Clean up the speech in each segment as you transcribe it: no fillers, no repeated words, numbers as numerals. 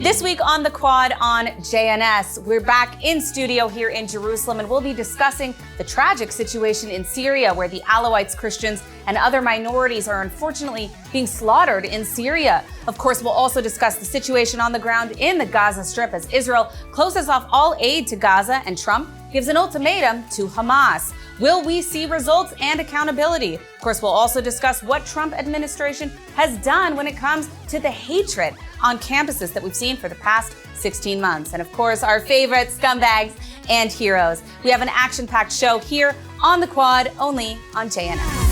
This week on the Quad on JNS, we're back in studio here in Jerusalem, and we'll be discussing the tragic situation in Syria, where the Alawites, Christians, and other minorities are unfortunately being slaughtered in Syria. Of course, we'll also discuss the situation on the ground in the Gaza Strip as Israel closes off all aid to Gaza and Trump gives an ultimatum to Hamas. Will we see results and accountability? Of course, we'll also discuss what Trump administration has done when it comes to the hatred on campuses that we've seen for the past 16 months. And of course, our favorite scumbags and heroes. We have an action-packed show here on the Quad, only on JNS.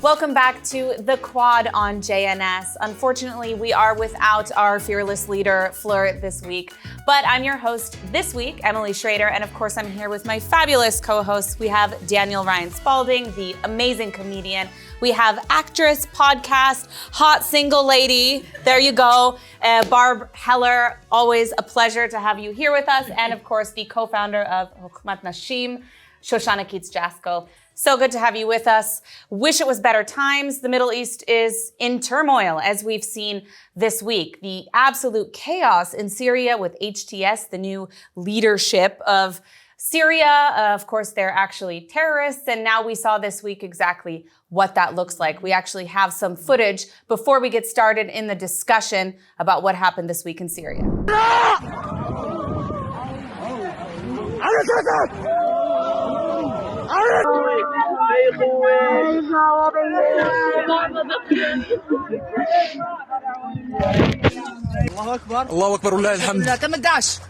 Welcome back to the Quad on JNS. Unfortunately, we are without our fearless leader, Fleur, this week. But I'm your host this week, Emily Schrader, and of course I'm here with my fabulous co-hosts. We have Daniel-Ryan Spaulding, the amazing comedian. We have actress, podcast, hot single lady, there you go, Barb Heller. Always a pleasure to have you here with us. And of course, the co-founder of Hokmat Nashim, Shoshana Keats-Jaskoll. So good to have you with us. Wish it was better times. The Middle East is in turmoil, as we've seen this week. The absolute chaos in Syria with HTS, the new leadership of Syria. Of course, they're actually terrorists. And now we saw this week exactly what that looks like. We actually have some footage before we get started in the discussion about what happened this week in Syria. الله أكبر الله أكبر ولله الحمد 18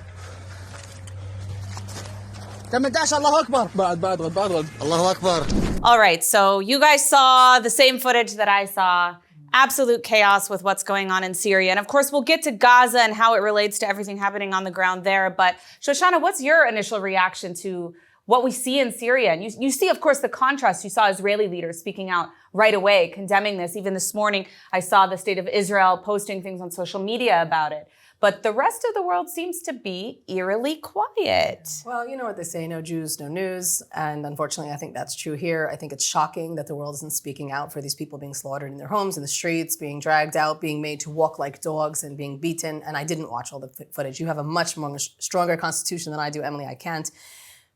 الله أكبر بعد الله أكبر. All right, so you guys saw the same footage that I saw. Absolute chaos with what's going on in Syria. And of course, we'll get to Gaza and how it relates to everything happening on the ground there. But Shoshana, what's your initial reaction to what we see in Syria? And you see, of course, the contrast. You saw Israeli leaders speaking out right away, condemning this. Even this morning, I saw the state of Israel posting things on social media about it. But the rest of the world seems to be eerily quiet. Well, you know what they say, no Jews, no news. And unfortunately, I think that's true here. I think it's shocking that the world isn't speaking out for these people being slaughtered in their homes, in the streets, being dragged out, being made to walk like dogs and being beaten. And I didn't watch all the footage. You have a much more stronger constitution than I do, Emily. I can't.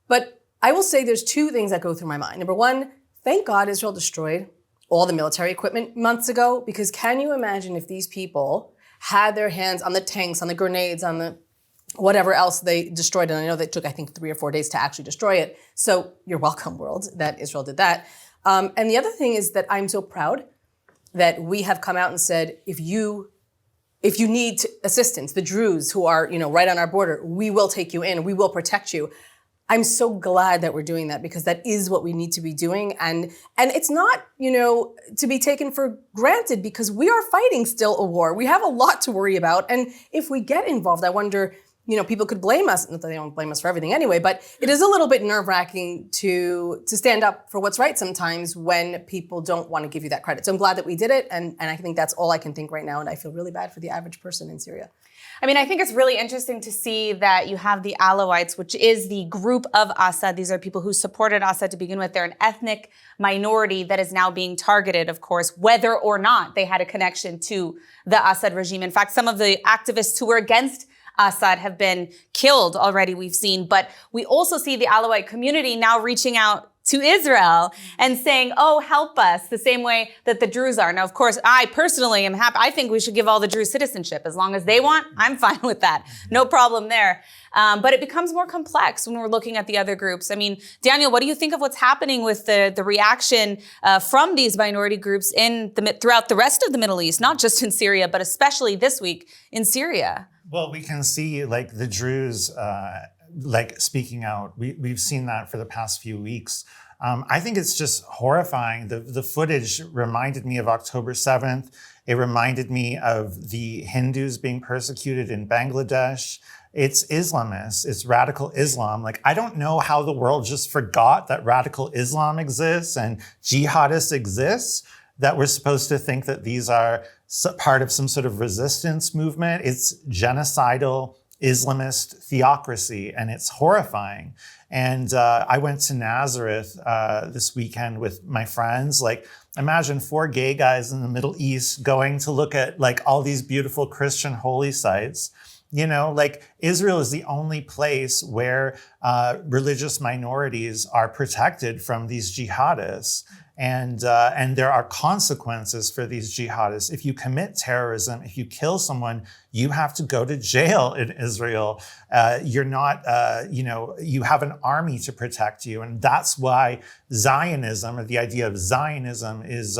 But I will say there's two things that go through my mind. Number one, thank God Israel destroyed all the military equipment months ago, because can you imagine if these people had their hands on the tanks, on the grenades, on the whatever else they destroyed. And I know they took, I think, 3 or 4 days to actually destroy it. So you're welcome, world, that Israel did that. And the other thing is that I'm so proud that we have come out and said, if you need assistance, the Druze who are, right on our border, we will take you in, we will protect you. I'm so glad that we're doing that, because that is what we need to be doing. And it's not, to be taken for granted, because we are fighting still a war. We have a lot to worry about. And if we get involved, I wonder, people could blame us. Not that they don't blame us for everything anyway, but it is a little bit nerve-wracking to stand up for what's right sometimes when people don't want to give you that credit. So I'm glad that we did it. And I think that's all I can think right now. And I feel really bad for the average person in Syria. I mean, I think it's really interesting to see that you have the Alawites, which is the group of Assad. These are people who supported Assad to begin with. They're an ethnic minority that is now being targeted, of course, whether or not they had a connection to the Assad regime. In fact, some of the activists who were against Assad have been killed already, we've seen. But we also see the Alawite community now reaching out to Israel and saying, oh, help us, the same way that the Druze are. Now, of course, I personally am happy. I think we should give all the Druze citizenship. As long as they want, I'm fine with that. No problem there. But it becomes more complex when we're looking at the other groups. I mean, Daniel, what do you think of what's happening with the reaction from these minority groups throughout the rest of the Middle East, not just in Syria, but especially this week in Syria? Well, we can see the Druze speaking out. We've seen that for the past few weeks. I think it's just horrifying. The footage reminded me of October 7th. It reminded me of the Hindus being persecuted in Bangladesh. It's Islamists. It's radical Islam. I don't know how the world just forgot that radical Islam exists and jihadists exist, that we're supposed to think that these are part of some sort of resistance movement. It's genocidal. Islamist theocracy, and it's horrifying. And I went to Nazareth this weekend with my friends. Like, imagine 4 gay guys in the Middle East going to look at like all these beautiful Christian holy sites. You know, like Israel is the only place where religious minorities are protected from these jihadists. And there are consequences for these jihadists. If you commit terrorism, if you kill someone, you have to go to jail in Israel. You're not, you have an army to protect you. And that's why Zionism, or the idea of Zionism, is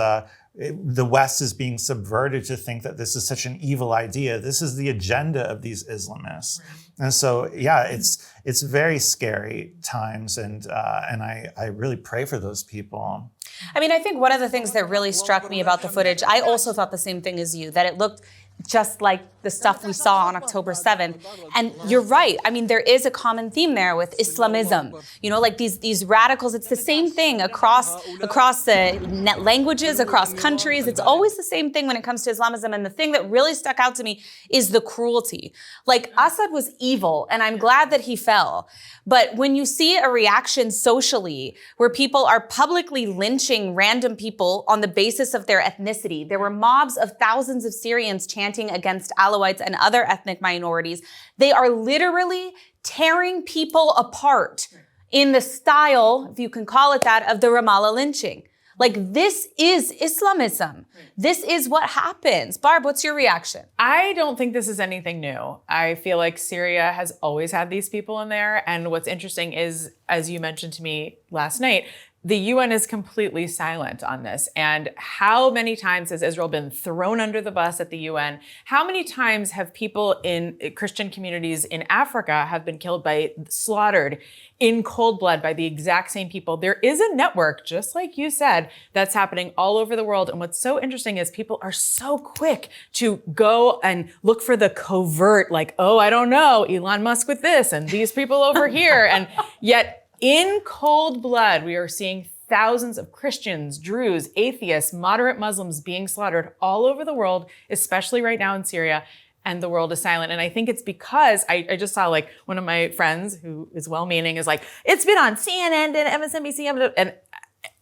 the West is being subverted to think that this is such an evil idea. This is the agenda of these Islamists. Right. And so, yeah, it's very scary times. And I really pray for those people. I mean, I think one of the things that really struck me about the footage, I also thought the same thing as you, that it looked just like the stuff we saw on October 7th. And you're right. I mean, there is a common theme there with Islamism. You know, like these radicals, it's the same thing across the languages, across countries. It's always the same thing when it comes to Islamism. And the thing that really stuck out to me is the cruelty. Like, Assad was evil, and I'm glad that he fell. But when you see a reaction socially where people are publicly lynching random people on the basis of their ethnicity, there were mobs of thousands of Syrians chanting against Alawites and other ethnic minorities. They are literally tearing people apart in the style, if you can call it that, of the Ramallah lynching. Like, this is Islamism. This is what happens. Barb, what's your reaction? I don't think this is anything new. I feel like Syria has always had these people in there. And what's interesting is, as you mentioned to me last night, the UN is completely silent on this. And how many times has Israel been thrown under the bus at the UN? How many times have people in Christian communities in Africa have been slaughtered in cold blood by the exact same people? There is a network, just like you said, that's happening all over the world. And what's so interesting is people are so quick to go and look for the covert, like, oh, I don't know, Elon Musk with this and these people over here. And yet, in cold blood, we are seeing thousands of Christians, Druze, atheists, moderate Muslims being slaughtered all over the world, especially right now in Syria, and the world is silent. And I think it's because I just saw, like, one of my friends who is well-meaning is like, it's been on CNN and MSNBC, and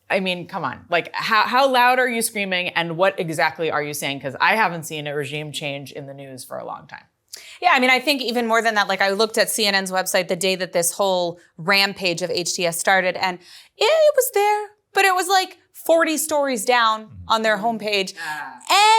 I mean, come on, like, how loud are you screaming, and what exactly are you saying? Because I haven't seen a regime change in the news for a long time. Yeah, I mean, I think even more than that, like, I looked at CNN's website the day that this whole rampage of HTS started, and it was there, but it was like 40 stories down on their homepage.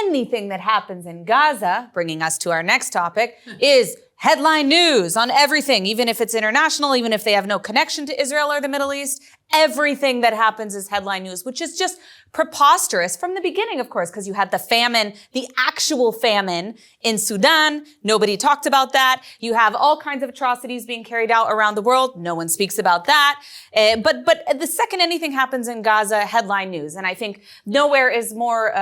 Anything that happens in Gaza, bringing us to our next topic, is headline news on everything, even if it's international, even if they have no connection to Israel or the Middle East. Everything that happens is headline news, which is just preposterous from the beginning, of course, because you had the famine, the actual famine in Sudan. Nobody talked about that. You have all kinds of atrocities being carried out around the world. No one speaks about that. But the second anything happens in Gaza, headline news. And I think nowhere is more,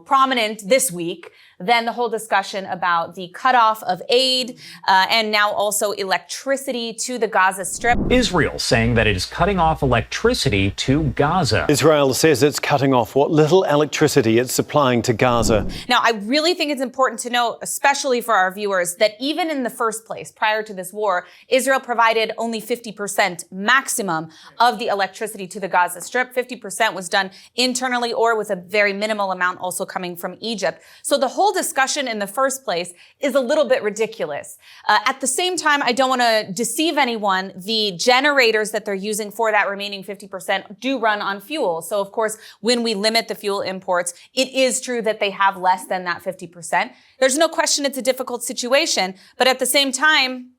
prominent this week than the whole discussion about the cutoff of aid and now also electricity to the Gaza Strip. Israel saying that it is cutting off electricity to Gaza. Israel says it's cutting off what little electricity it's supplying to Gaza. Now, I really think it's important to note, especially for our viewers, that even in the first place, prior to this war, Israel provided only 50% maximum of the electricity to the Gaza Strip. 50% was done internally or with a very minimal amount also coming from Egypt. So the whole discussion in the first place is a little bit ridiculous. At the same time, I don't want to deceive anyone. The generators that they're using for that remaining 50% do run on fuel. So, of course, when we limit the fuel imports, it is true that they have less than that 50%. There's no question it's a difficult situation, but at the same time,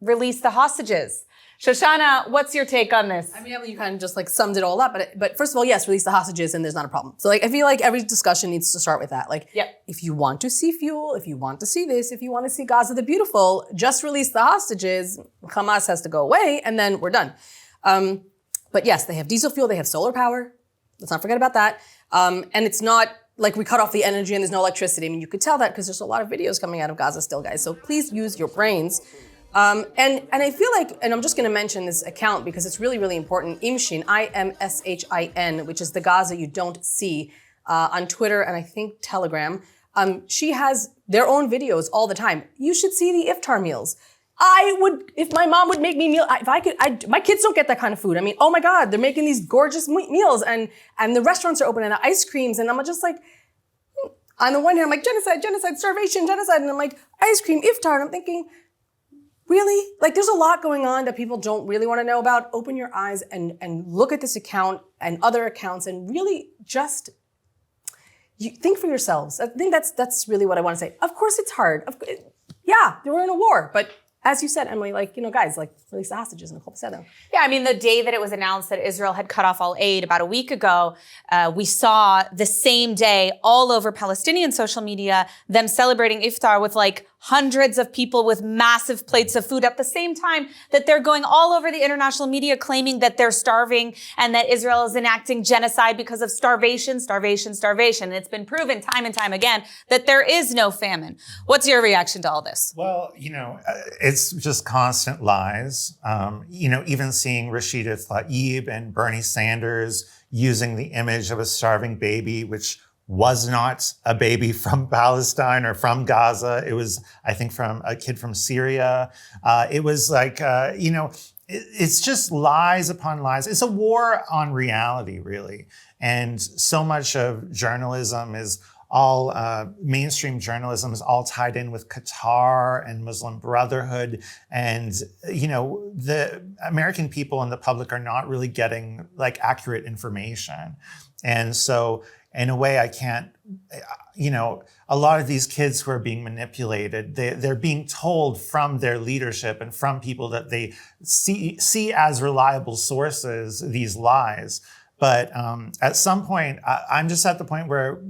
release the hostages. Shoshana, what's your take on this? I mean, Emily, you kind of just like summed it all up. But first of all, yes, release the hostages and there's not a problem. So like, I feel like every discussion needs to start with that. Like, if you want to see fuel, if you want to see this, if you want to see Gaza the Beautiful, just release the hostages. Hamas has to go away and then we're done. But yes, they have diesel fuel, they have solar power. Let's not forget about that. And it's not like we cut off the energy and there's no electricity. I mean, you could tell that because there's a lot of videos coming out of Gaza still, guys. So please use your brains. And I feel like, and I'm just going to mention this account because it's really, really important. Imshin, IMSHIN, which is the Gaza you don't see, on Twitter and I think Telegram. She has their own videos all the time. You should see the iftar meals. if my mom would make me meal, if I could, my kids don't get that kind of food. I mean, oh my God, they're making these gorgeous meals and the restaurants are open and the ice creams. And I'm just like, on the one hand, I'm like, genocide, starvation, genocide. And I'm like, ice cream, iftar. And I'm thinking, really? Like, there's a lot going on that people don't really want to know about. Open your eyes and look at this account and other accounts and really just think for yourselves. I think that's really what I want to say. Of course, it's hard. Yeah, we're in a war, but as you said, Emily, guys, release the hostages and hope them. Yeah, I mean, the day that it was announced that Israel had cut off all aid about a week ago, we saw the same day all over Palestinian social media them celebrating iftar with hundreds of people with massive plates of food at the same time that they're going all over the international media claiming that they're starving and that Israel is enacting genocide because of starvation. And it's been proven time and time again that there is no famine. What's your reaction to all this? Well, it's just constant lies. Even seeing Rashida Tlaib and Bernie Sanders using the image of a starving baby, which was not a baby from Palestine or from Gaza. It was, I think, from a kid from Syria. It was it's just lies upon lies. It's a war on reality, really. And so much of journalism is all mainstream journalism is all tied in with Qatar and Muslim Brotherhood. And, the American people and the public are not really getting accurate information. And so in a way, I can't, a lot of these kids who are being manipulated, they're being told from their leadership and from people that they see as reliable sources, these lies. But at some point, I'm just at the point where,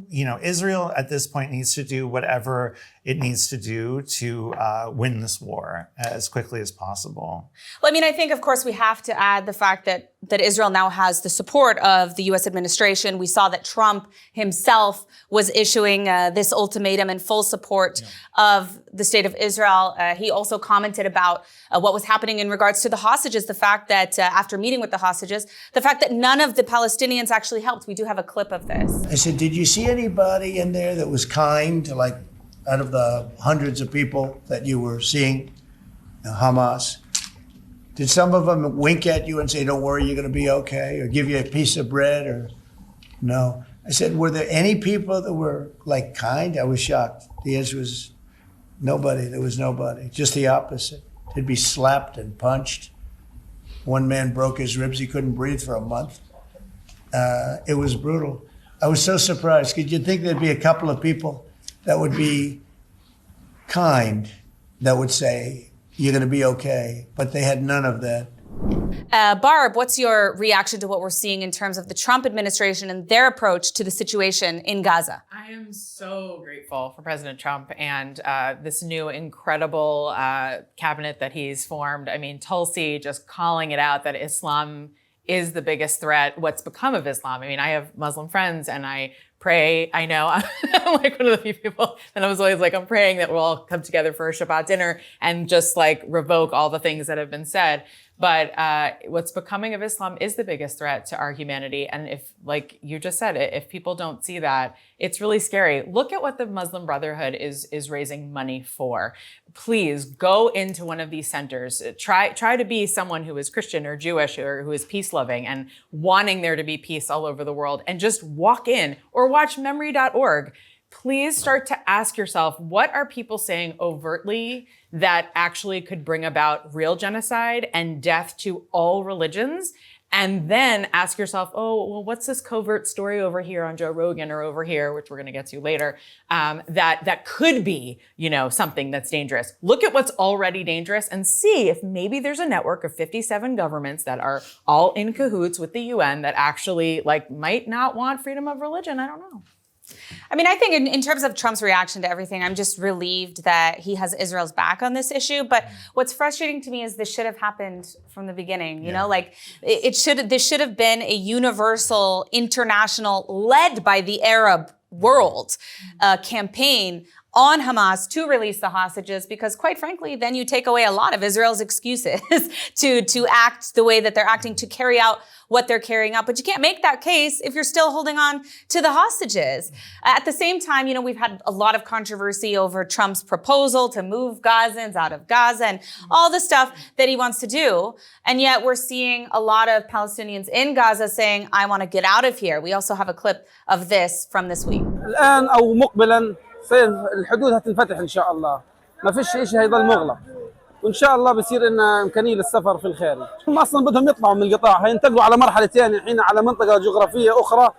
Israel at this point needs to do whatever it needs to do to win this war as quickly as possible. Well, I mean, I think, of course, we have to add the fact that Israel now has the support of the U.S. administration. We saw that Trump himself was issuing this ultimatum in full support of the state of Israel. He also commented about what was happening in regards to the hostages, the fact that after meeting with the hostages, the fact that none of the Palestinians actually helped. We do have a clip of this. I said, did you see anybody in there that was kind, out of the hundreds of people that you were seeing, Hamas? Did some of them wink at you and say, don't worry, you're going to be okay, or give you a piece of bread, or no? I said, were there any people that were kind? I was shocked. The answer was nobody. There was nobody. Just the opposite. They'd be slapped and punched. One man broke his ribs. He couldn't breathe for a month. It was brutal. I was so surprised. Could you think there'd be a couple of people that would be kind, that would say, you're going to be okay? But they had none of that. Barb, what's your reaction to what we're seeing in terms of the Trump administration and their approach to the situation in Gaza? I am so grateful for President Trump and this new incredible cabinet that he's formed. I mean, Tulsi just calling it out that Islam is the biggest threat. What's become of Islam? I mean, I have Muslim friends and I pray. I know I'm one of the few people that I was always I'm praying that we'll all come together for a Shabbat dinner and just revoke all the things that have been said. But what's becoming of Islam is the biggest threat to our humanity. And if, you just said, if people don't see that, it's really scary. Look at what the Muslim Brotherhood is raising money for. Please go into one of these centers. Try to be someone who is Christian or Jewish or who is peace loving and wanting there to be peace all over the world, and just walk in or watch memory.org. Please start to ask yourself, what are people saying overtly that actually could bring about real genocide and death to all religions? And then ask yourself, what's this covert story over here on Joe Rogan or over here, which we're going to get to later, that could be, something that's dangerous. Look at what's already dangerous and see if maybe there's a network of 57 governments that are all in cahoots with the UN that actually might not want freedom of religion. I don't know. I mean, I think in terms of Trump's reaction to everything, I'm just relieved that he has Israel's back on this issue. But what's frustrating to me is this should have happened from the beginning. This should have been a universal, international, led by the Arab world campaign on Hamas to release the hostages, because quite frankly, then you take away a lot of Israel's excuses to act the way that they're acting, to carry out what they're carrying out. But you can't make that case if you're still holding on to the hostages. At the same time, we've had a lot of controversy over Trump's proposal to move Gazans out of Gaza and all the stuff that he wants to do. And yet we're seeing a lot of Palestinians in Gaza saying, I want to get out of here. We also have a clip of this from this week. الآن أو مقبلا الحدود هتنفتح إن شاء الله. ما فيش شيء هيضل مغلق. وإن شاء الله بصير لنا إمكانية للسفر في الخارج. هم أصلا بدهم يطلعوا من القطاع، هينتقلوا على مرحلة ثانية الحين على منطقة جغرافية أخرى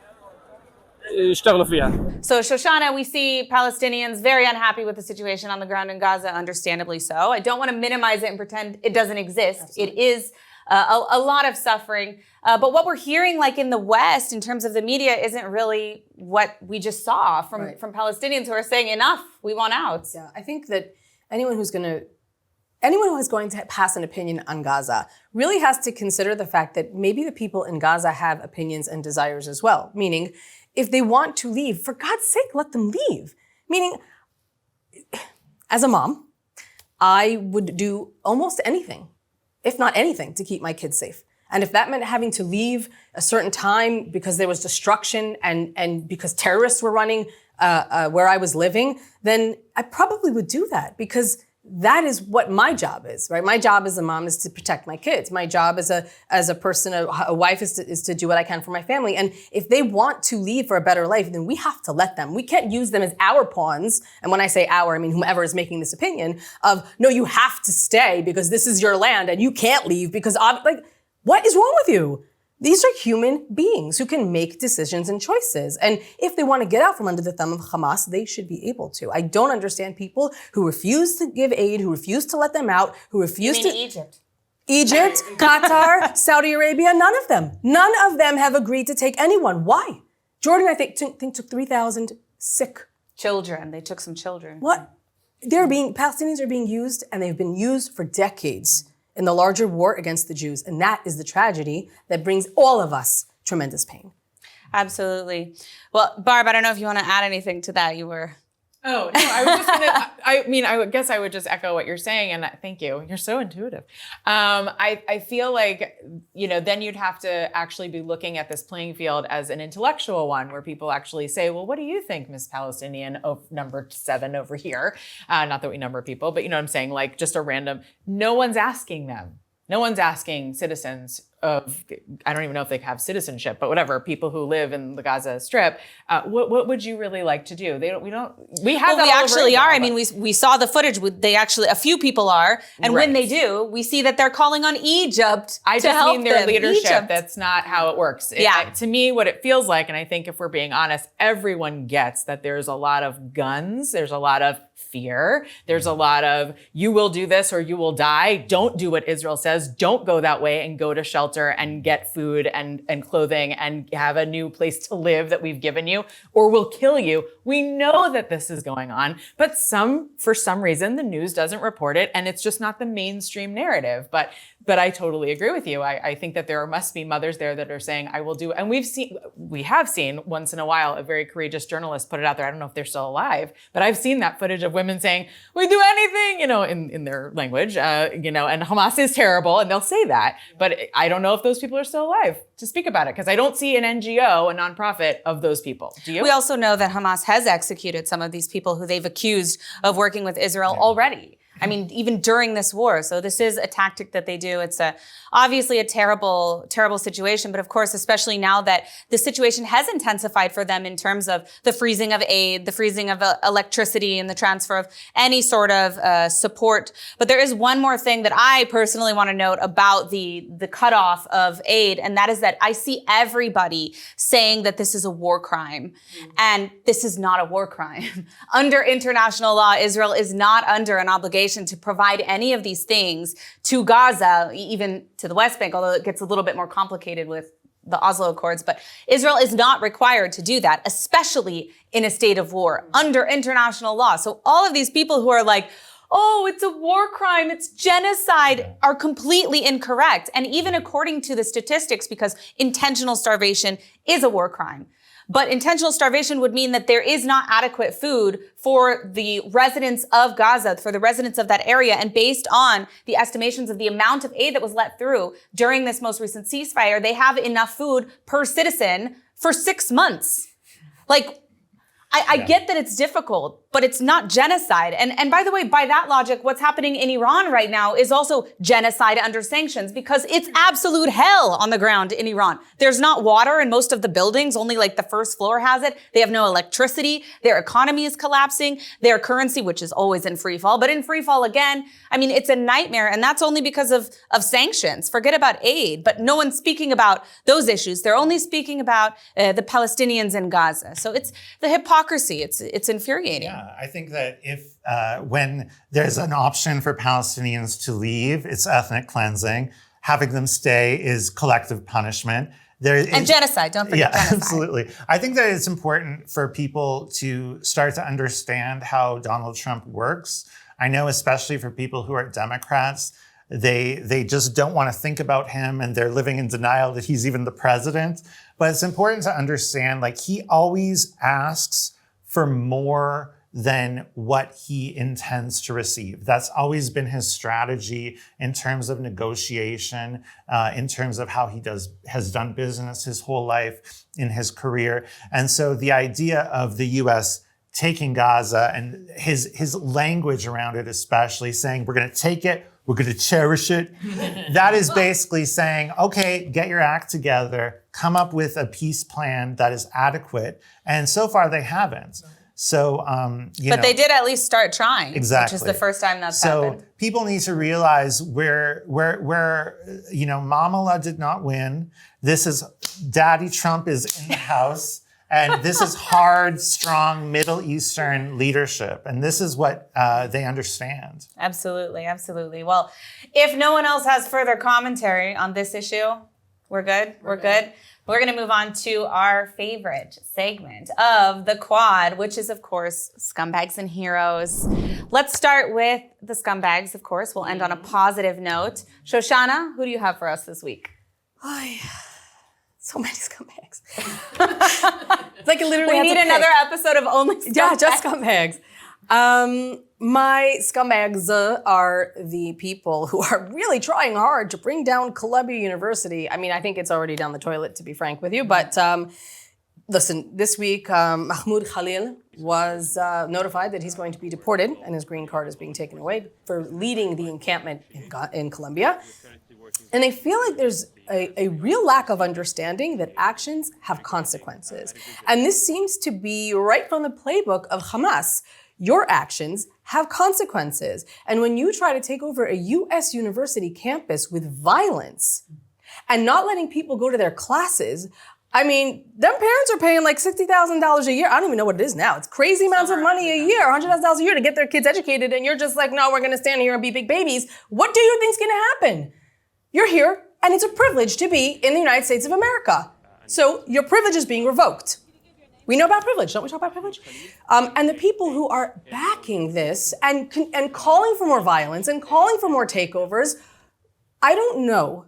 يشتغلوا فيها. So Shoshana, we see Palestinians very unhappy with the situation on the ground in Gaza, understandably so. I don't want to minimize it and pretend it doesn't exist. Absolutely. It is a lot of suffering. But what we're hearing, like in the West, in terms of the media, isn't really what we just saw from Palestinians who are saying, enough, we want out. Yeah, I think that anyone who is going to pass an opinion on Gaza really has to consider the fact that maybe the people in Gaza have opinions and desires as well. Meaning, if they want to leave, for God's sake, let them leave. Meaning, as a mom, I would do almost anything, if not anything, to keep my kids safe. And if that meant having to leave a certain time because there was destruction and because terrorists were running where I was living, then I probably would do that, because that is what my job is, right? My job as a mom is to protect my kids. My job as a person, a wife, is to do what I can for my family. And if they want to leave for a better life, then we have to let them. We can't use them as our pawns. And when I say our, I mean whomever is making this opinion of, no, you have to stay because this is your land and you can't leave because, what is wrong with you? These are human beings who can make decisions and choices. And if they want to get out from under the thumb of Hamas, they should be able to. I don't understand people who refuse to give aid, who refuse to let them out, who refuse to... Egypt? Egypt, Qatar, Saudi Arabia, none of them have agreed to take anyone. Why? Jordan, I think took 3,000 sick children. They took some children. What? Palestinians are being used, and they've been used for decades in the larger war against the Jews. And that is the tragedy that brings all of us tremendous pain. Absolutely. Well, Barb, I don't know if you want to add anything to that. You were... Oh, no, I was just gonna, I guess I would just echo what you're saying, and thank you. You're so intuitive. I feel like, then you'd have to actually be looking at this playing field as an intellectual one, where people actually say, well, what do you think, Miss Palestinian number 7 over here? Not that we number people, but you know what I'm saying? Like just a random, no one's asking them. No one's asking citizens of, I don't even know if they have citizenship, but whatever, people who live in the Gaza Strip, what would you really like to do? We actually are. I mean, we saw the footage. A few people are. And when they do, we see that they're calling on Egypt to help them. I just mean their leadership. That's not how it works. To me, what it feels like, and I think if we're being honest, everyone gets that there's a lot of guns. There's a lot of fear. There's a lot of, you will do this or you will die. Don't do what Israel says. Don't go that way and go to shelter and get food and clothing and have a new place to live that we've given you, or we'll kill you. We know that this is going on, but for some reason, the news doesn't report it, and it's just not the mainstream narrative. But I totally agree with you. I think that there must be mothers there that are saying, I will do, and we have seen once in a while a very courageous journalist put it out there. I don't know if they're still alive, but I've seen that footage of women saying, we do anything, in their language, and Hamas is terrible, and they'll say that. But I don't know if those people are still alive to speak about it, because I don't see an NGO, a nonprofit, of those people. Do you? We also know that Hamas has executed some of these people who they've accused of working with Israel already. I mean, even during this war. So this is a tactic that they do. It's obviously a terrible, terrible situation. But of course, especially now that the situation has intensified for them in terms of the freezing of aid, the freezing of electricity, and the transfer of any sort of support. But there is one more thing that I personally want to note about the cutoff of aid. And that is that I see everybody saying that this is a war crime. And this is not a war crime. Under international law, Israel is not under an obligation to provide any of these things to Gaza, even to the West Bank, although it gets a little bit more complicated with the Oslo Accords. But Israel is not required to do that, especially in a state of war, under international law. So all of these people who are like, oh, it's a war crime, it's genocide, are completely incorrect. And even according to the statistics, because intentional starvation is a war crime. But intentional starvation would mean that there is not adequate food for the residents of Gaza, for the residents of that area. And based on the estimations of the amount of aid that was let through during this most recent ceasefire, they have enough food per citizen for 6 months. Like, I get that it's difficult, but it's not genocide. And by the way, by that logic, what's happening in Iran right now is also genocide under sanctions, because it's absolute hell on the ground in Iran. There's not water in most of the buildings. Only like the first floor has it. They have no electricity. Their economy is collapsing. Their currency, which is always in free fall, but in free fall again. I mean, it's a nightmare. And that's only because of sanctions. Forget about aid, but no one's speaking about those issues. They're only speaking about the Palestinians in Gaza. So it's the hypocrisy. It's infuriating. Yeah, I think that if when there's an option for Palestinians to leave, it's ethnic cleansing. Having them stay is collective punishment. And genocide, don't forget genocide. Absolutely. I think that it's important for people to start to understand how Donald Trump works. I know, especially for people who are Democrats, they just don't want to think about him, and they're living in denial that he's even the president. But it's important to understand, like, he always asks for more than what he intends to receive. That's always been his strategy in terms of negotiation, in terms of how he has done business his whole life in his career. And so the idea of the U.S. taking Gaza, and his language around it, especially saying, we're going to take it, we're going to cherish it. That is basically saying, okay, get your act together, come up with a peace plan that is adequate. And so far they haven't. So, but they did at least start trying. Exactly. Which is the first time that's happened. So people need to realize where Mamala did not win. This is Daddy Trump is in the house. And this is hard, strong Middle Eastern leadership. And this is what they understand. Absolutely, absolutely. Well, if no one else has further commentary on this issue, we're good? We're good? We're going to move on to our favorite segment of the Quad, which is, of course, Scumbags and Heroes. Let's start with the Scumbags, of course. We'll end on a positive note. Shoshana, who do you have for us this week? So many scumbags. It's like literally we need another episode of only scumbags. Yeah, just scumbags. My scumbags are the people who are really trying hard to bring down Columbia University. I mean, I think it's already down the toilet, to be frank with you. But listen, this week, Mahmoud Khalil was notified that he's going to be deported, and his green card is being taken away for leading the encampment in Colombia. And I feel like there's a real lack of understanding that actions have consequences. And this seems to be right from the playbook of Hamas. Your actions have consequences. And when you try to take over a U.S. university campus with violence and not letting people go to their classes, I mean, them parents are paying like $60,000 a year. I don't even know what it is now. It's crazy amounts of money a year, $100,000 a year to get their kids educated. And you're just like, no, we're going to stand here and be big babies. What do you think's going to happen? You're here, and it's a privilege to be in the United States of America. So your privilege is being revoked. We know about privilege, don't we talk about privilege? And the people who are backing this and calling for more violence and calling for more takeovers, I don't know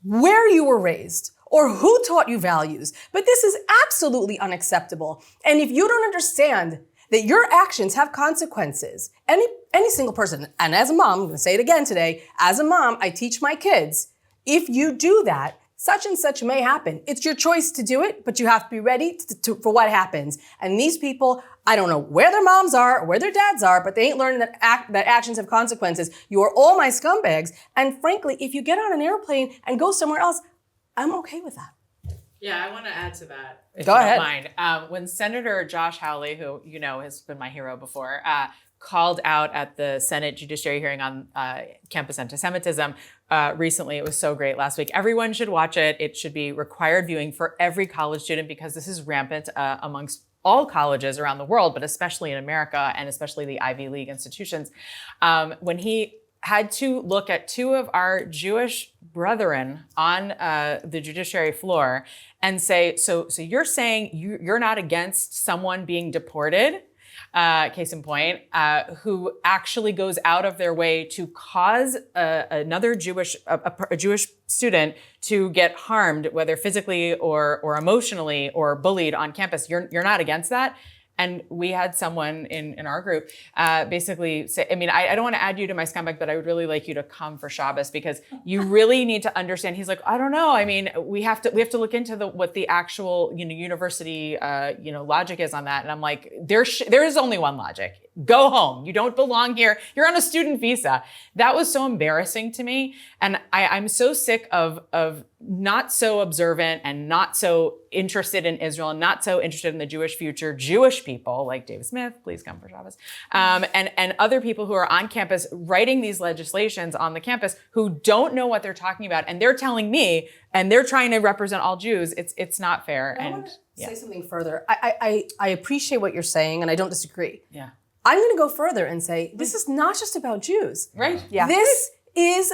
where you were raised or who taught you values, but this is absolutely unacceptable. And if you don't understand that your actions have consequences, any single person, and as a mom, I'm going to say it again today, as a mom, I teach my kids, if you do that, such and such may happen. It's your choice to do it, but you have to be ready for what happens. And these people, I don't know where their moms are or where their dads are, but they ain't learning that actions have consequences. You are all my scumbags. And frankly, if you get on an airplane and go somewhere else, I'm okay with that. Yeah, I want to add to that. If Go you ahead. Don't mind. When Senator Josh Hawley, who you know has been my hero before, called out at the Senate Judiciary hearing on campus anti-Semitism recently, it was so great last week. Everyone should watch it. It should be required viewing for every college student because this is rampant amongst all colleges around the world, but especially in America and especially the Ivy League institutions. When he had to look at two of our Jewish brethren on the judiciary floor and say, so you're saying you're not against someone being deported? case in point, who actually goes out of their way to cause another Jewish student to get harmed, whether physically or emotionally or bullied on campus. You're not against that. And we had someone in our group basically say, I mean, I don't want to add you to my scumbag, but I would really like you to come for Shabbos because you really need to understand. He's like, I don't know. I mean, we have to look into what the actual, university, logic is on that. And I'm like, there is only one logic. Go home. You don't belong here. You're on a student visa. That was so embarrassing to me. And I'm so sick of not so observant and not so interested in Israel and not so interested in the Jewish future, Jewish people like David Smith, please come for Shabbos, and other people who are on campus writing these legislations on the campus who don't know what they're talking about. And they're telling me, and they're trying to represent all Jews. It's not fair. I want to say something further. I appreciate what you're saying, and I don't disagree. Yeah. I'm going to go further and say this is not just about Jews. Right. Yeah. This is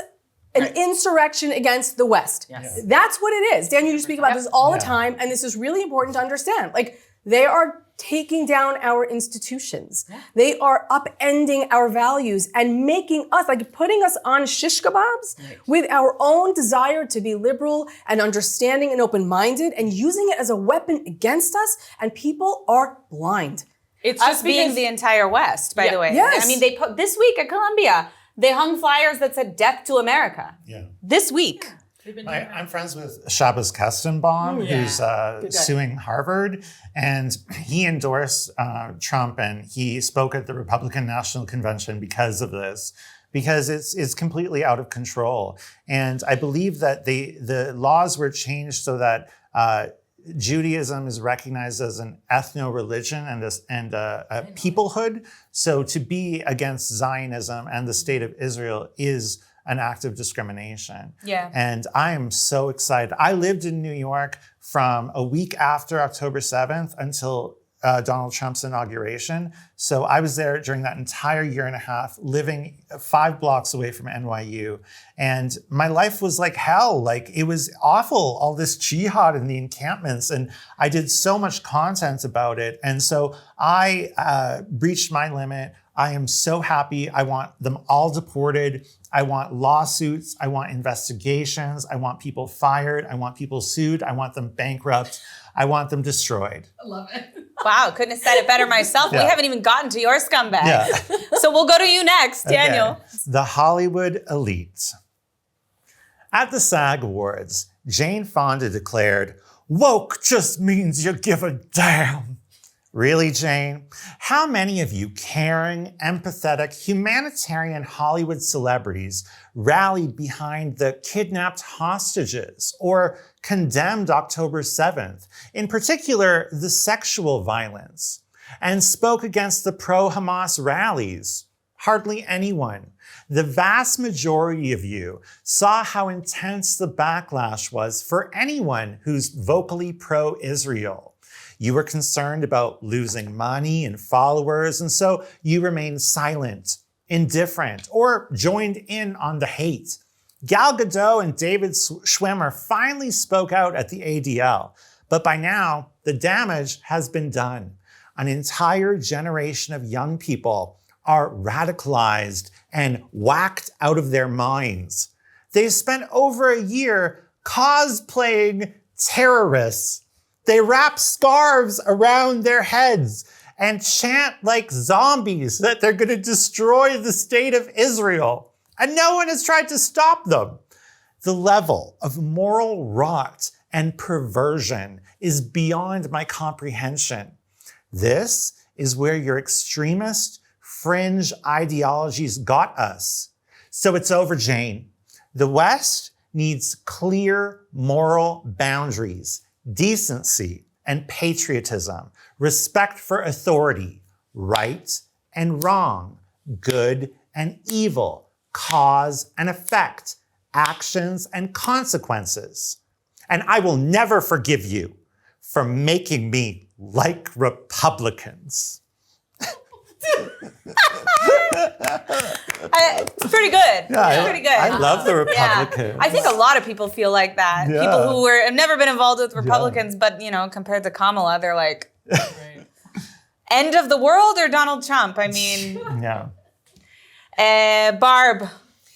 an insurrection against the West. Yes. That's what it is. Daniel, you speak about this all the time, and this is really important to understand. Like, they are taking down our institutions. Yeah. They are upending our values and making us, like putting us on shish kebabs with our own desire to be liberal and understanding and open-minded and using it as a weapon against us, and people are blind. It's just being the entire West, by the way. Yes. I mean, they put this week at Columbia, they hung flyers that said "Death to America." Yeah. This week. I'm friends with Shabbos Kestenbaum, who's suing Harvard, and he endorsed Trump, and he spoke at the Republican National Convention because of this, because it's completely out of control. And I believe that the laws were changed so that Judaism is recognized as an ethno-religion and a peoplehood. So to be against Zionism and the state of Israel is an act of discrimination. Yeah. And I am so excited. I lived in New York from a week after October 7th until Donald Trump's inauguration. So I was there during that entire year and a half, living 5 blocks away from NYU. And my life was like hell. Like, it was awful, all this jihad in the encampments. And I did so much content about it. And so I reached my limit. I am so happy. I want them all deported. I want lawsuits. I want investigations. I want people fired. I want people sued. I want them bankrupt. I want them destroyed. I love it. Wow, couldn't have said it better myself. Yeah. We haven't even gotten to your scumbag. Yeah. So we'll go to you next, Daniel. Okay. The Hollywood elite. At the SAG Awards, Jane Fonda declared, "Woke just means you give a damn." Really, Jane? How many of you caring, empathetic, humanitarian Hollywood celebrities rallied behind the kidnapped hostages or condemned October 7th, in particular the sexual violence, and spoke against the pro-Hamas rallies? Hardly anyone. The vast majority of you saw how intense the backlash was for anyone who's vocally pro-Israel. You were concerned about losing money and followers, and so you remained silent, indifferent, or joined in on the hate. Gal Gadot and David Schwimmer finally spoke out at the ADL, but by now, the damage has been done. An entire generation of young people are radicalized and whacked out of their minds. They've spent over a year cosplaying terrorists. They wrap scarves around their heads and chant like zombies that they're going to destroy the state of Israel. And no one has tried to stop them. The level of moral rot and perversion is beyond my comprehension. This is where your extremist, fringe ideologies got us. So it's over, Jane. The West needs clear moral boundaries, decency and patriotism, respect for authority, right and wrong, good and evil, cause and effect, actions and consequences. And I will never forgive you for making me like Republicans. It's pretty good. Yeah, it's pretty good. I love the Republicans. I think a lot of people feel like that. Yeah. People who have never been involved with Republicans, but compared to Kamala, they're like, End of the world or Donald Trump? I mean, Yeah. Barb,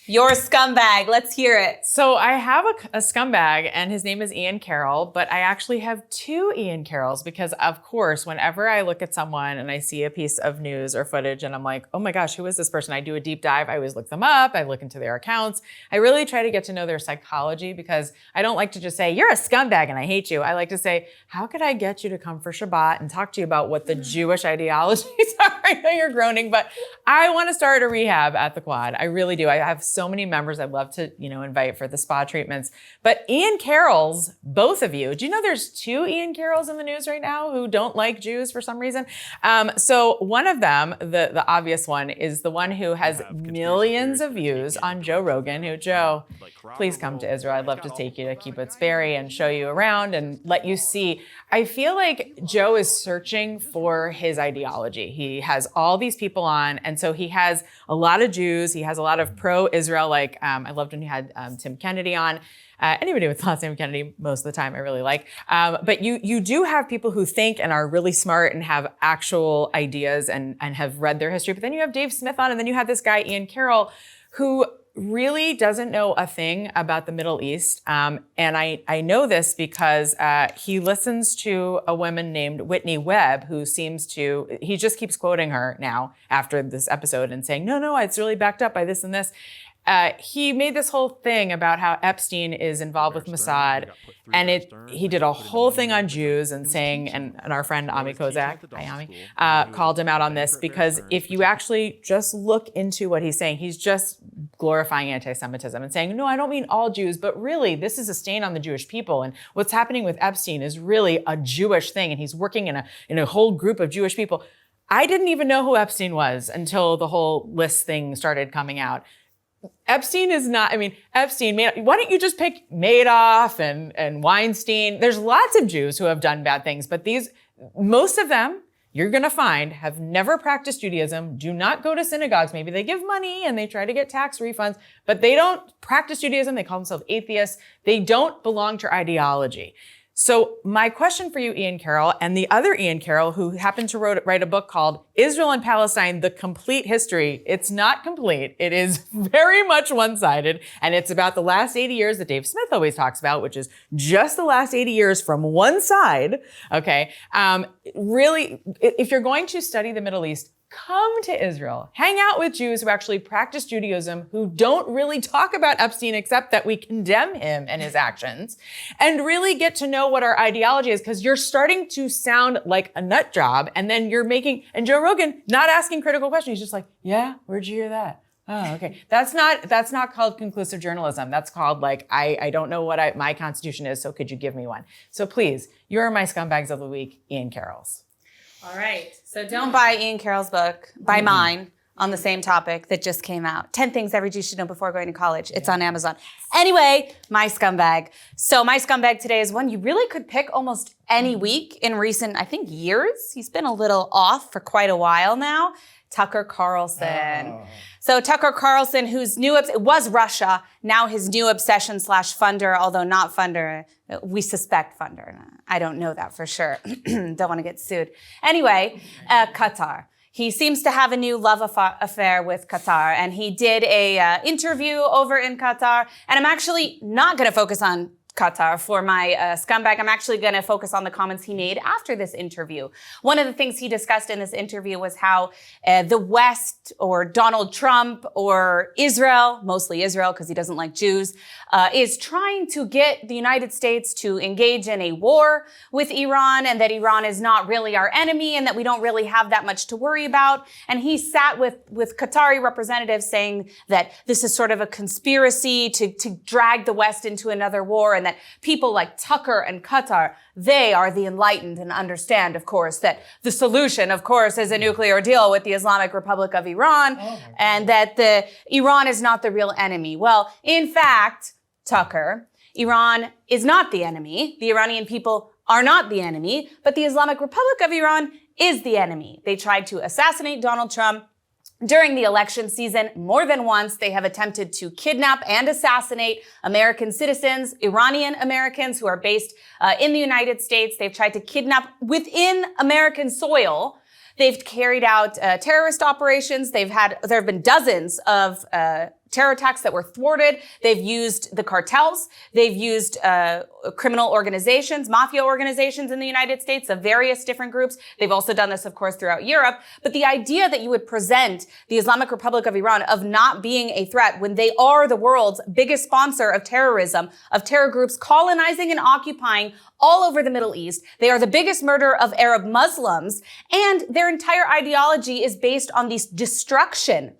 your scumbag. Let's hear it. So I have a scumbag, and his name is Ian Carroll, but I actually have two Ian Carrolls because, of course, whenever I look at someone and I see a piece of news or footage and I'm like, oh my gosh, who is this person? I do a deep dive. I always look them up. I look into their accounts. I really try to get to know their psychology because I don't like to just say, you're a scumbag and I hate you. I like to say, how could I get you to come for Shabbat and talk to you about what the Jewish ideologies are? I know you're groaning, but I want to start a rehab at the Quad. I really do. I have so many members I'd love to, invite for the spa treatments. But Ian Carrolls, both of you, do you know there's two Ian Carrolls in the news right now who don't like Jews for some reason? So one of them, the obvious one, is the one who has millions of views on Joe Rogan, who, Joe, please come to Israel. I'd love to take you to Kibbutz Berry and show you around and let you see. I feel like Joe is searching for his ideology. He has all these people on, and so he has a lot of Jews. He has a lot of pro-Israel, like I loved when you had Tim Kennedy on. Anybody with the last name Kennedy, most of the time, I really like. But you do have people who think and are really smart and have actual ideas and have read their history. But then you have Dave Smith on, and then you have this guy, Ian Carroll, who really doesn't know a thing about the Middle East. And I know this because he listens to a woman named Whitney Webb, who he just keeps quoting her now after this episode and saying, no, it's really backed up by this and this. He made this whole thing about how Epstein is involved with Mossad, and he did a whole thing on Jews and saying, and our friend Ami Kozak, hi Ami, called him out on this because if you actually just look into what he's saying, he's just glorifying anti-Semitism and saying, no, I don't mean all Jews, but really this is a stain on the Jewish people, and what's happening with Epstein is really a Jewish thing, and he's working in a whole group of Jewish people. I didn't even know who Epstein was until the whole list thing started coming out. Epstein is not, Epstein, why don't you just pick Madoff and Weinstein? There's lots of Jews who have done bad things, but most of them, you're going to find, have never practiced Judaism, do not go to synagogues. Maybe they give money and they try to get tax refunds, but they don't practice Judaism. They call themselves atheists. They don't belong to ideology. So my question for you, Ian Carroll, and the other Ian Carroll, who happened to write a book called Israel and Palestine, The Complete History. It's not complete. It is very much one-sided. And it's about the last 80 years that Dave Smith always talks about, which is just the last 80 years from one side. Okay. Really, if you're going to study the Middle East, come to Israel, hang out with Jews who actually practice Judaism, who don't really talk about Epstein except that we condemn him and his actions, and really get to know what our ideology is, because you're starting to sound like a nut job, and then and Joe Rogan not asking critical questions. He's just like, yeah, where'd you hear that? Oh, okay. That's not called conclusive journalism. That's called I don't know what my constitution is, so could you give me one? So please, you're my scumbags of the week, Ian Carroll's. All right. So don't buy Ian Carroll's book. Buy mine on the same topic that just came out. 10 Things Every Jew Should Know Before Going to College. It's on Amazon. Anyway, my scumbag. So my scumbag today is one you really could pick almost any week in recent, I think, years. He's been a little off for quite a while now. Tucker Carlson. Oh. So Tucker Carlson, whose it was Russia, now his new obsession / funder, although not funder, we suspect funder. I don't know that for sure. Don't want to get sued. Anyway, Qatar. He seems to have a new love affair with Qatar, and he did a interview over in Qatar. And I'm actually not going to focus on Qatar for my scumbag. I'm actually going to focus on the comments he made after this interview. One of the things he discussed in this interview was how the West or Donald Trump or Israel, mostly Israel because he doesn't like Jews, is trying to get the United States to engage in a war with Iran, and that Iran is not really our enemy and that we don't really have that much to worry about. And he sat with Qatari representatives saying that this is sort of a conspiracy to drag the West into another war, and that people like Tucker and Qatar, they are the enlightened and understand, of course, that the solution, of course, is a nuclear deal with the Islamic Republic of Iran, and that Iran is not the real enemy. Well, in fact, Tucker, Iran is not the enemy. The Iranian people are not the enemy, but the Islamic Republic of Iran is the enemy. They tried to assassinate Donald Trump during the election season. More than once, they have attempted to kidnap and assassinate American citizens, Iranian Americans who are based in the United States. They've tried to kidnap within American soil They've carried out terrorist operations. There have been dozens of terror attacks that were thwarted. They've used the cartels. They've used criminal organizations, mafia organizations in the United States of various different groups. They've also done this, of course, throughout Europe. But the idea that you would present the Islamic Republic of Iran of not being a threat when they are the world's biggest sponsor of terrorism, of terror groups colonizing and occupying all over the Middle East. They are the biggest murderer of Arab Muslims, and their entire ideology is based on this destruction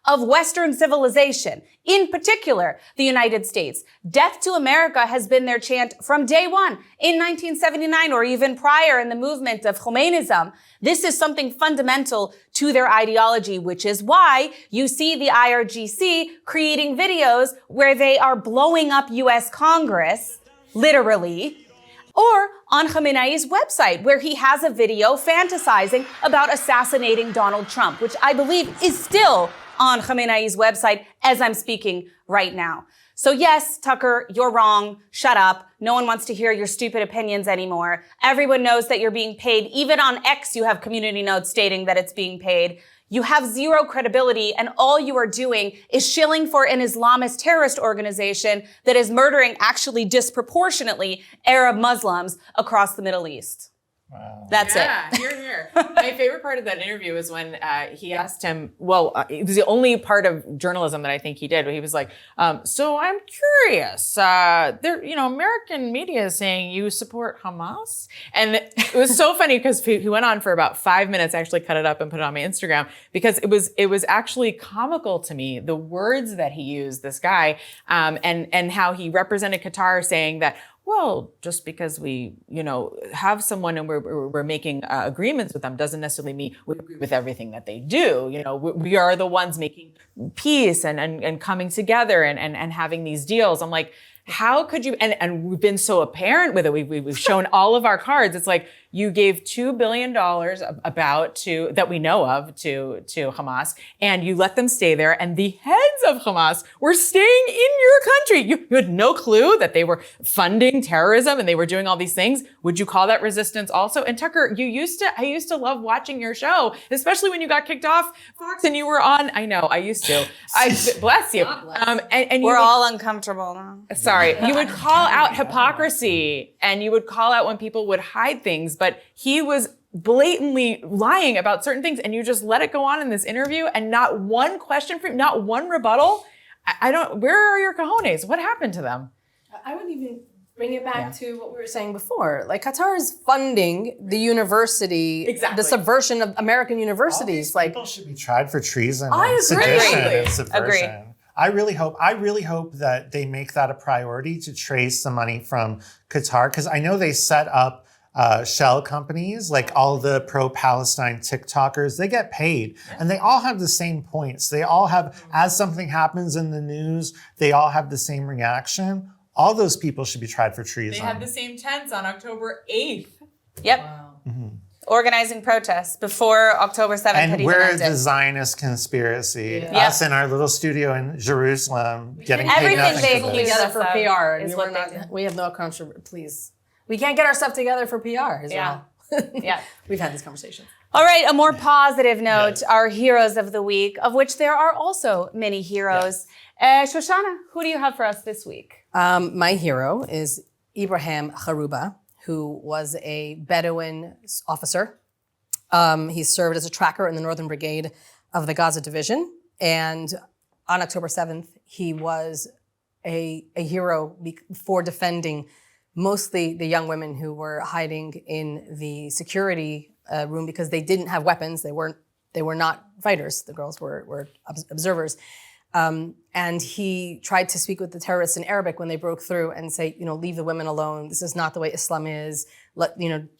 of Western civilization, in particular, the United States. Death to America has been their chant from day one in 1979 or even prior in the movement of Khomeinism. This is something fundamental to their ideology, which is why you see the IRGC creating videos where they are blowing up US Congress, literally, or on Khamenei's website, where he has a video fantasizing about assassinating Donald Trump, which I believe is still on Khamenei's website as I'm speaking right now. So yes, Tucker, you're wrong. Shut up. No one wants to hear your stupid opinions anymore. Everyone knows that you're being paid. Even on X, you have community notes stating that it's being paid. You have zero credibility, and all you are doing is shilling for an Islamist terrorist organization that is murdering actually disproportionately Arab Muslims across the Middle East. Wow. That's it. Yeah, here. My favorite part of that interview was when he asked him, it was the only part of journalism that I think he did, where he was like, so I'm curious, American media is saying you support Hamas? And it was so funny because he went on for about 5 minutes. I actually cut it up and put it on my Instagram because it was actually comical to me, the words that he used, this guy, and how he represented Qatar, saying that, well, just because we, have someone and we're making agreements with them doesn't necessarily mean we agree with everything that they do. We are the ones making peace and coming together and having these deals. I'm like, how could you? And we've been so apparent with it. We've shown all of our cards. It's like you gave $2 billion that we know of to Hamas, and you let them stay there. And the heads of Hamas were staying in your country. You had no clue that they were funding terrorism and they were doing all these things. Would you call that resistance also? And Tucker, I used to love watching your show, especially when you got kicked off Fox and you were on. I know, I used to. Bless you. And we're all uncomfortable now. Sorry. You would call out hypocrisy and you would call out when people would hide things, but he was blatantly lying about certain things and you just let it go on in this interview and not one question for him, not one rebuttal. Where are your cojones? What happened to them? I would even bring it back to what we were saying before. Like, Qatar is funding the university, the subversion of American universities. All these people should be tried for treason, I and agree. sedition, and subversion. Agree. I really hope that they make that a priority to trace the money from Qatar, because I know they set up shell companies, like all the pro-Palestine TikTokers. They get paid, and they all have the same points. They all have, as something happens in the news, they all have the same reaction. All those people should be tried for treason. They had the same tents on October 8th. Yep. Wow. Mm-hmm. Organizing protests before October 7th had and even we're ended. the Zionist conspiracy. Yeah. Us in our little studio in Jerusalem getting paid Everything nothing they for accuse this. Together for PR. is what they do. We have no controversy. Please. We can't get our stuff together for PR as well. Yeah. We've had this conversation. All right, a more positive note, our heroes of the week, of which there are also many heroes. Shoshana, who do you have for us this week? My hero is Ibrahim Kharouba, who was a Bedouin officer. He served as a tracker in the Northern Brigade of the Gaza Division. And on October 7th, he was a hero for defending mostly the young women who were hiding in the security room because they didn't have weapons. They were not fighters. The girls were observers. And he tried to speak with the terrorists in Arabic when they broke through and say, leave the women alone. This is not the way Islam is.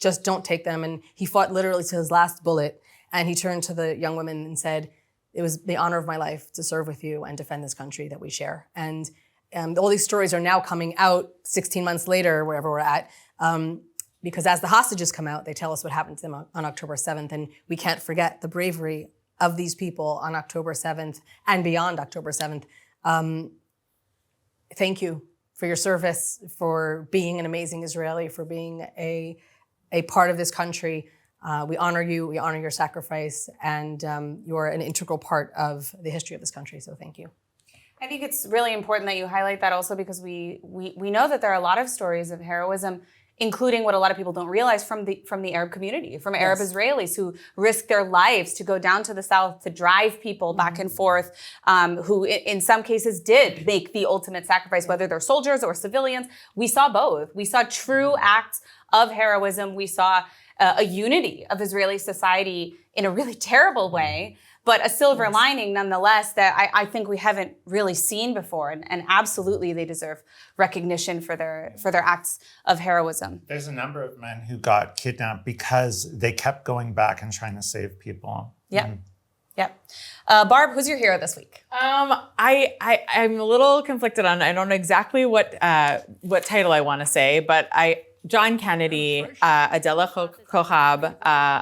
Just don't take them. And he fought literally to his last bullet. And he turned to the young women and said, it was the honor of my life to serve with you and defend this country that we share. And all these stories are now coming out 16 months later, wherever we're at, because as the hostages come out, they tell us what happened to them on October 7th. And we can't forget the bravery of these people on October 7th and beyond October 7th. Thank you for your service, for being an amazing Israeli, for being a part of this country. We honor you, we honor your sacrifice, and you're an integral part of the history of this country, so thank you. I think it's really important that you highlight that also because we know that there are a lot of stories of heroism, including what a lot of people don't realize from the Arab community, from Arab Israelis who risk their lives to go down to the south to drive people back and forth, who in some cases did make the ultimate sacrifice, whether they're soldiers or civilians. We saw both. We saw true acts of heroism. We saw a unity of Israeli society in a really terrible way, but a silver lining nonetheless that I think we haven't really seen before. And absolutely they deserve recognition for their acts of heroism. There's a number of men who got kidnapped because they kept going back and trying to save people. Yep. Yep. Barb, who's your hero this week? I'm a little conflicted on, I don't know exactly what title I want to say, but John Kennedy, Adela Kohab,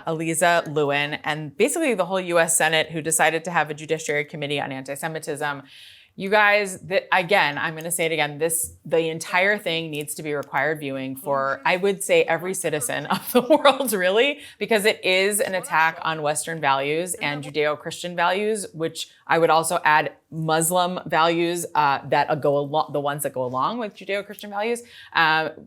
Eliza Lewin, and basically the whole U.S. Senate who decided to have a Judiciary Committee on anti-Semitism. You guys, again, I'm going to say it again, the entire thing needs to be required viewing for, I would say, every citizen of the world, really, because it is an attack on Western values and Judeo-Christian values, which I would also add Muslim values that go along, the ones that go along with Judeo-Christian values.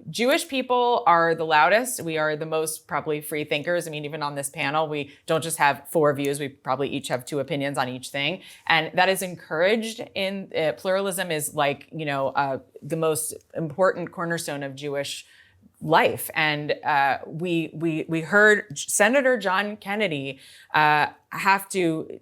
Jewish people are the loudest. We are the most probably free thinkers. I mean, even on this panel, we don't just have 4 views. We probably each have 2 opinions on each thing. And that is encouraged in pluralism is like, the most important cornerstone of Jewish life. And we heard Senator John Kennedy have to,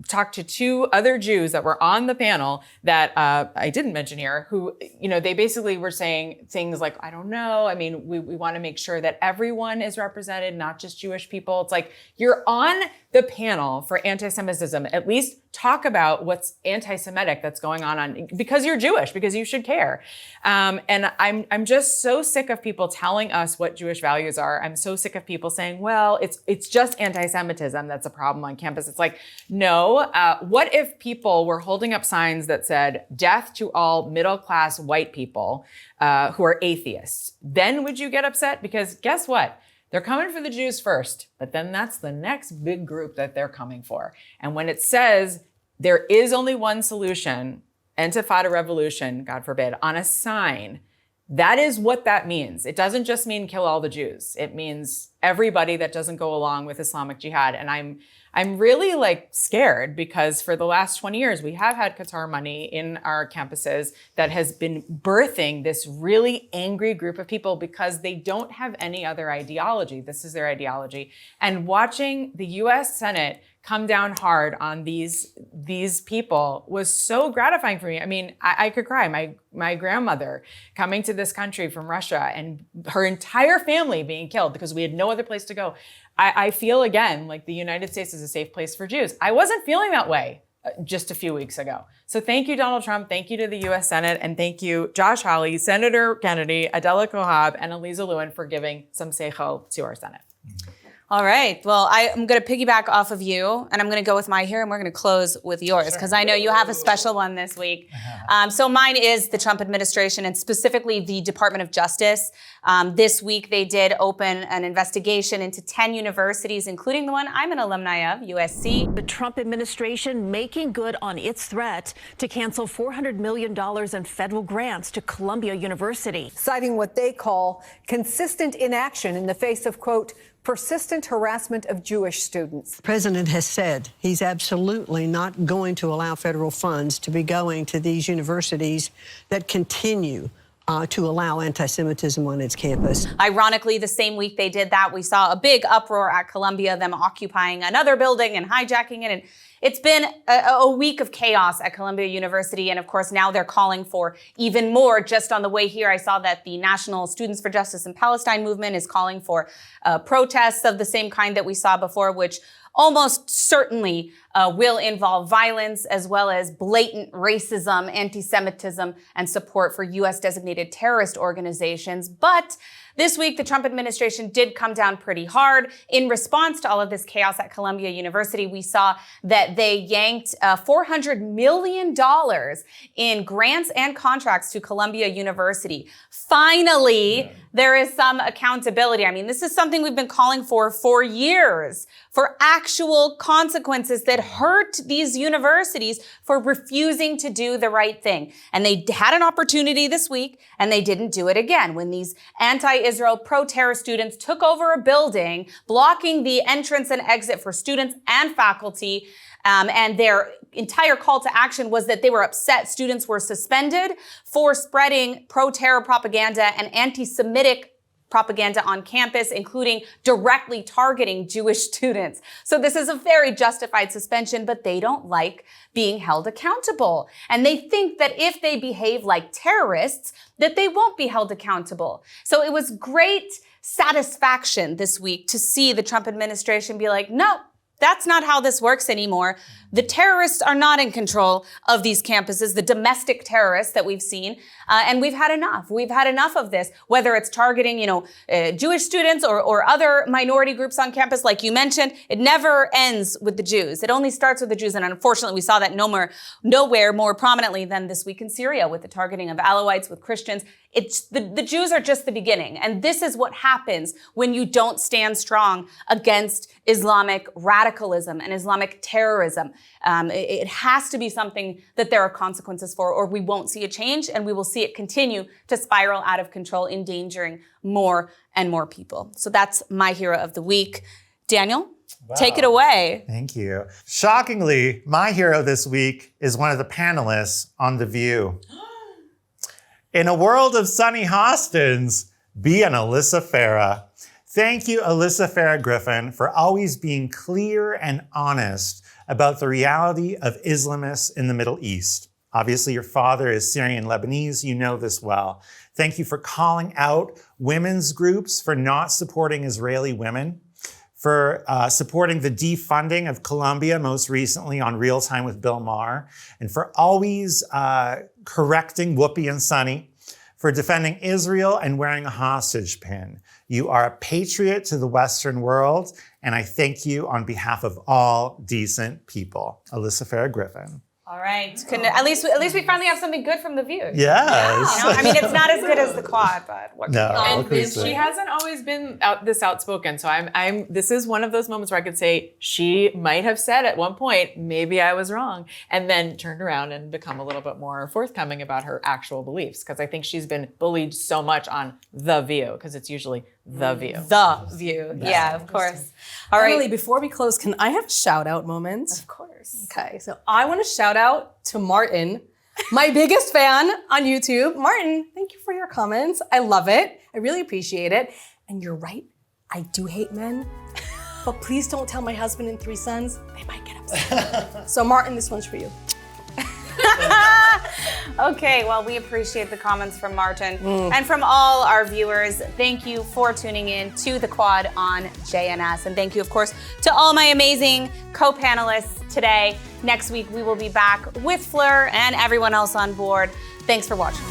talk to 2 other Jews that were on the panel that I didn't mention here, who, they basically were saying things like, I don't know. I mean, we want to make sure that everyone is represented, not just Jewish people. It's like, you're on the panel for anti-Semitism. At least talk about what's anti-Semitic that's going on because you're Jewish, because you should care. And I'm just so sick of people telling us what Jewish values are. I'm so sick of people saying, well, it's just anti-Semitism that's a problem on campus. It's like, no, what if people were holding up signs that said, death to all middle-class white people who are atheists? Then would you get upset? Because guess what? They're coming for the Jews first, but then that's the next big group that they're coming for. And when it says there is only one solution, Intifada revolution, God forbid, on a sign, that is what that means. It doesn't just mean kill all the Jews. It means everybody that doesn't go along with Islamic jihad. And I'm really scared because for the last 20 years, we have had Qatar money in our campuses that has been birthing this really angry group of people because they don't have any other ideology. This is their ideology. And watching the US Senate come down hard on these people was so gratifying for me. I mean, I could cry. My grandmother coming to this country from Russia and her entire family being killed because we had no other place to go. I feel again like the United States is a safe place for Jews. I wasn't feeling that way just a few weeks ago. So thank you, Donald Trump. Thank you to the US Senate. And thank you, Josh Hawley, Senator Kennedy, Adela Kohab, and Eliza Lewin for giving some seichel to our Senate. All right. Well, I'm going to piggyback off of you, and I'm going to go with my hero, and we're going to close with yours, because I know you have a special one this week. So mine is the Trump administration, and specifically the Department of Justice. This week, they did open an investigation into 10 universities, including the one I'm an alumni of, USC. The Trump administration making good on its threat to cancel $400 million in federal grants to Columbia University. Citing what they call consistent inaction in the face of, quote, persistent harassment of Jewish students. The president has said he's absolutely not going to allow federal funds to be going to these universities that continue to allow anti-Semitism on its campus. Ironically, the same week they did that, we saw a big uproar at Columbia, them occupying another building and hijacking it. And it's been a week of chaos at Columbia University. And of course, now they're calling for even more. Just on the way here, I saw that the National Students for Justice in Palestine movement is calling for protests of the same kind that we saw before, which almost certainly will involve violence as well as blatant racism, anti-Semitism, and support for U.S. designated terrorist organizations. But This week, the Trump administration did come down pretty hard. In response to all of this chaos at Columbia University, we saw that they yanked $400 million in grants and contracts to Columbia University. Finally, there is some accountability. I mean, this is something we've been calling for years, for actual consequences that hurt these universities for refusing to do the right thing. And they had an opportunity this week, and they didn't do it again when these anti-Israel, pro-terror students took over a building, blocking the entrance and exit for students and faculty. And their entire call to action was that they were upset students were suspended for spreading pro-terror propaganda and anti-Semitic propaganda on campus, including directly targeting Jewish students. So this is a very justified suspension, but they don't like being held accountable. And they think that if they behave like terrorists, that they won't be held accountable. So it was great satisfaction this week to see the Trump administration be like, no, that's not how this works anymore. The terrorists are not in control of these campuses, the domestic terrorists that we've seen. And we've had enough. We've had enough of this, whether it's targeting, Jewish students or other minority groups on campus, like you mentioned. It never ends with the Jews. It only starts with the Jews. And unfortunately, we saw that nowhere more prominently than this week in Syria with the targeting of Alawites, with Christians. It's the Jews are just the beginning. And this is what happens when you don't stand strong against Islamic radicalism and Islamic terrorism. It has to be something that there are consequences for, or we won't see a change, and we will see it continue to spiral out of control, endangering more and more people. So that's my hero of the week. Daniel, take it away. Thank you. Shockingly, my hero this week is one of the panelists on The View. In a world of Sunny Hostins, be an Alyssa Farah. Thank you, Alyssa Farah Griffin, for always being clear and honest about the reality of Islamists in the Middle East. Obviously, your father is Syrian Lebanese. You know this well. Thank you for calling out women's groups for not supporting Israeli women, for supporting the defunding of Columbia, most recently on Real Time with Bill Maher, and for always correcting Whoopi and Sunny, for defending Israel and wearing a hostage pin. You are a patriot to the Western world, and I thank you on behalf of all decent people. Alyssa Farah Griffin. All right. At least we finally have something good from The View. Yes. I mean, it's not as good as the Quad, but what can And she hasn't always been this outspoken. So this is one of those moments where I could say she might have said at one point, maybe I was wrong, and then turned around and become a little bit more forthcoming about her actual beliefs. Because I think she's been bullied so much on The View, because it's usually The View. The View. Yeah, of course. All right. Emily, before we close, can I have a shout out moment? Of course. Okay, so I want to shout out to Martin, my biggest fan on YouTube. Martin, thank you for your comments. I love it. I really appreciate it. And you're right, I do hate men. But please don't tell my husband and 3 sons. They might get upset. So Martin, this one's for you. Okay, well, we appreciate the comments from Martin and from all our viewers. Thank you for tuning in to The Quad on JNS. And thank you, of course, to all my amazing co-panelists today. Next week, we will be back with Fleur and everyone else on board. Thanks for watching.